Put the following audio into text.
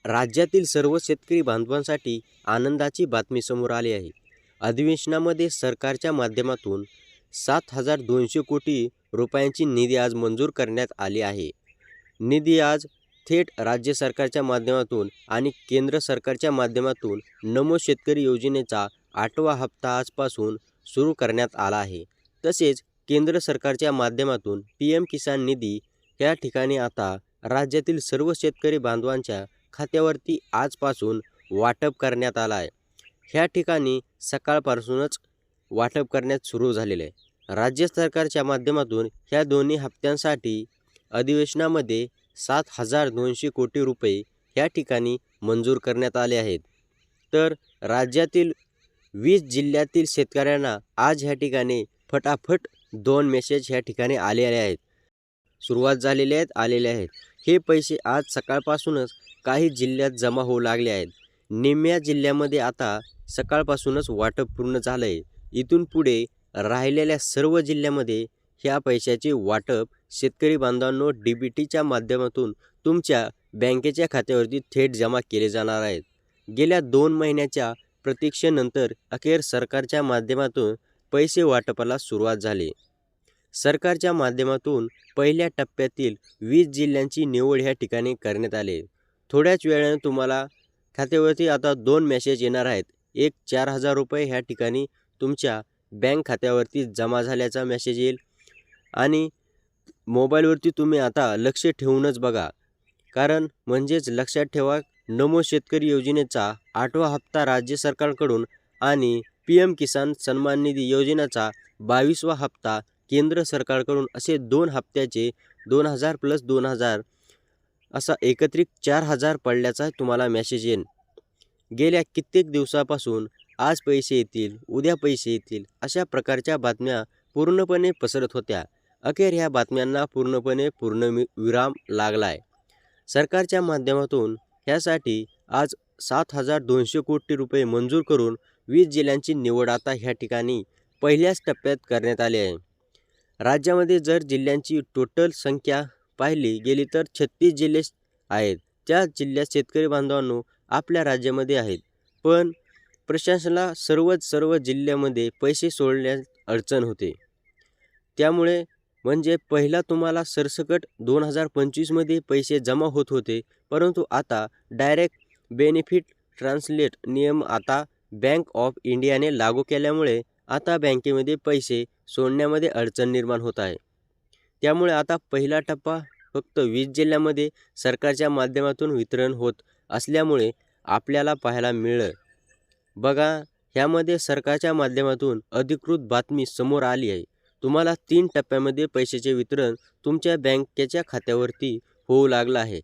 राज्यातील सर्व शेतकरी बांधवांसाठी आनंदाची बातमी समोर आली आहे. अधिवेशनामध्ये सरकारच्या माध्यमातून 7,200 कोटी रुपयांची निधी आज मंजूर करण्यात आली आहे. निधी आज थेट राज्य सरकारच्या माध्यमातून आणि केंद्र सरकारच्या माध्यमातून नमो शेतकरी योजनेचा 8वा हप्ता आजपासून सुरू करण्यात आला आहे. तसेच केंद्र सरकारच्या माध्यमातून PM किसान निधी या ठिकाणी आता राज्यातील सर्व शेतकरी बांधवांच्या खात्यावरती आजपासून वाटप करण्यात आला आहे. ह्या ठिकाणी सकाळपासूनच वाटप करण्यात सुरू झालेले आहे. राज्य सरकारच्या माध्यमातून ह्या दोन्ही हप्त्यांसाठी अधिवेशनामध्ये 7,200 कोटी रुपये ह्या ठिकाणी मंजूर करण्यात आले आहेत. तर राज्यातील 20 जिल्ह्यातील शेतकऱ्यांना आज ह्या ठिकाणी फटाफट 2 मेसेज ह्या ठिकाणी आलेले आहेत. सुरुवात झालेले आहेत, आलेले आहेत. हे पैसे आज सकाळपासूनच काही जिल्ह्यात जमा होऊ लागले आहेत. निम्म्या जिल्ह्यामध्ये आता सकाळपासूनच वाटप पूर्ण झालं आहे. इथून पुढे राहिलेल्या सर्व जिल्ह्यामध्ये ह्या पैशाचे वाटप शेतकरी बांधवांनो DBTच्या माध्यमातून तुमच्या बँकेच्या खात्यावरती थेट जमा केले जाणार आहेत. गेल्या 2 महिन्याच्या प्रतीक्षेनंतर अखेर सरकारच्या माध्यमातून पैसे वाटपाला सुरुवात झाली. सरकारच्या माध्यमातून पहिल्या टप्प्यातील 20 जिल्ह्यांची निवड ह्या ठिकाणी करण्यात आली. थोड्याच वेळाने तुम्हाला खात्यावरती आता 2 मेसेज येणार आहेत. एक 4,000 रुपये ह्या ठिकाणी तुमच्या बँक खात्यावरती जमा झाल्याचा मेसेज येईल आणि मोबाईलवरती तुम्ही आता लक्ष ठेवूनच बघा. कारण म्हणजेच लक्षात ठेवा, नमो शेतकरी योजनेचा 8वा हप्ता राज्य सरकारकडून आणि PM किसान सन्मान निधी योजनेचा 22वा हप्ता केंद्र सरकारकडून असे 2 हप्त्याचे 2,000 + 2,000 असा एकत्रित 4,000 पडल्याचा तुम्हाला मेसेज येईल. गेल्या कित्येक दिवसापासून आज पैसे येतील, उद्या पैसे येतील अशा प्रकारच्या बातम्या पूर्णपणे पसरत होत्या. अखेर ह्या बातम्यांना पूर्णपणे विराम लागला आहे. सरकारच्या माध्यमातून ह्यासाठी आज 7,200 कोटी रुपये मंजूर करून 20 जिल्ह्यांची निवड आता ह्या ठिकाणी पहिल्याच टप्प्यात करण्यात आली आहे. राज्यामध्ये जर जिल्ह्यांची टोटल संख्या पाहिली गेली तर 36 जिल्हे आहेत. त्या जिल्ह्यात शेतकरी बांधवांनो आपल्या राज्यामध्ये आहेत. पण प्रशासनाला सर्व जिल्ह्यामध्ये पैसे सोडण्यास अडचण होते. त्यामुळे म्हणजे पहिला तुम्हाला सरसकट 2025मध्ये पैसे जमा होत होते, परंतु आता डायरेक्ट बेनिफिट ट्रान्सलेट नियम आता बँक ऑफ इंडियाने लागू केल्यामुळे आता बँकेमध्ये पैसे सोडण्यामध्ये अडचण निर्माण होत आहे. त्यामुळे आता पहिला टप्पा फक्त 20 जिल्ह्यामध्ये सरकारच्या माध्यमातून वितरण होत असल्यामुळे आपल्याला पाहायला मिळलं. बघा, ह्यामध्ये सरकारच्या माध्यमातून अधिकृत बातमी समोर आली आहे. तुम्हाला 3 टप्प्यामध्ये पैशाचे वितरण तुमच्या बँकेच्या खात्यावरती होऊ लागलं आहे.